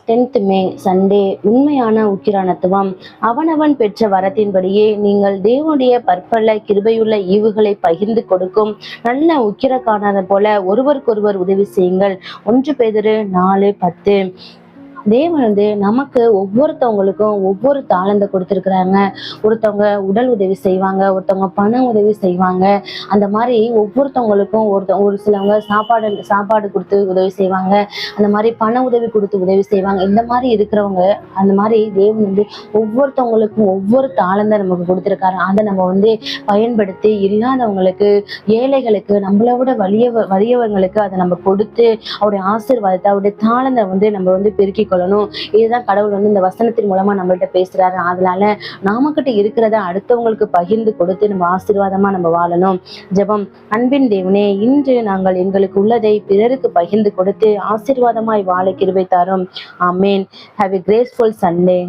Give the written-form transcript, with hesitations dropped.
10th மே Sunday. உண்மையான உக்கிரானத்துவம். அவனவன் பெற்ற வரத்தின்படியே நீங்கள் தேவனுடைய பற்பல கிருபையுள்ள ஈவுகளை பகிர்ந்து கொடுக்கும் நல்ல உக்கிர காணாத போல ஒருவருக்கொருவர் உதவி செய்யுங்கள். 1 பேதுரு 4:10. தேவன் நமக்கு ஒவ்வொருத்தவங்களுக்கும் ஒவ்வொரு தாளந்தை கொடுத்துருக்குறாங்க. ஒருத்தவங்க உடல் உதவி செய்வாங்க, ஒருத்தவங்க பண உதவி செய்வாங்க. அந்த மாதிரி ஒவ்வொருத்தவங்களுக்கும் ஒரு சிலவங்க சாப்பாடு கொடுத்து உதவி செய்வாங்க, அந்த மாதிரி பண உதவி கொடுத்து உதவி செய்வாங்க. இந்த மாதிரி இருக்கிறவங்க அந்த மாதிரி தேவன் ஒவ்வொருத்தவங்களுக்கும் ஒவ்வொரு தாளந்தை நமக்கு கொடுத்துருக்காரு. அதை நம்ம பயன்படுத்தி இல்லாதவங்களுக்கு, ஏழைகளுக்கு, நம்மளை விட வலியவங்களுக்கு அதை நம்ம கொடுத்து அவருடைய ஆசீர்வாதத்தை, அவருடைய தாளந்தை நம்ம பெருக்கி கொள்ளணும். இதுதான் கடவுள் இந்த வசனத்தின் மூலமா நம்மள்ட்ட பேசுறாரு. அதனால நாமக்கிட்ட இருக்கிறத அடுத்தவங்களுக்கு பகிர்ந்து கொடுத்து நம்ம ஆசீர்வாதமா நம்ம வாழணும். ஜெபம். அன்பின் தேவனே, இன்று நாங்கள் எங்களுக்கு உள்ளதை பிறருக்கு பகிர்ந்து கொடுத்து ஆசீர்வாதமாய் வாழ கிருபை தாரும். ஆமேன். Have a graceful Sunday.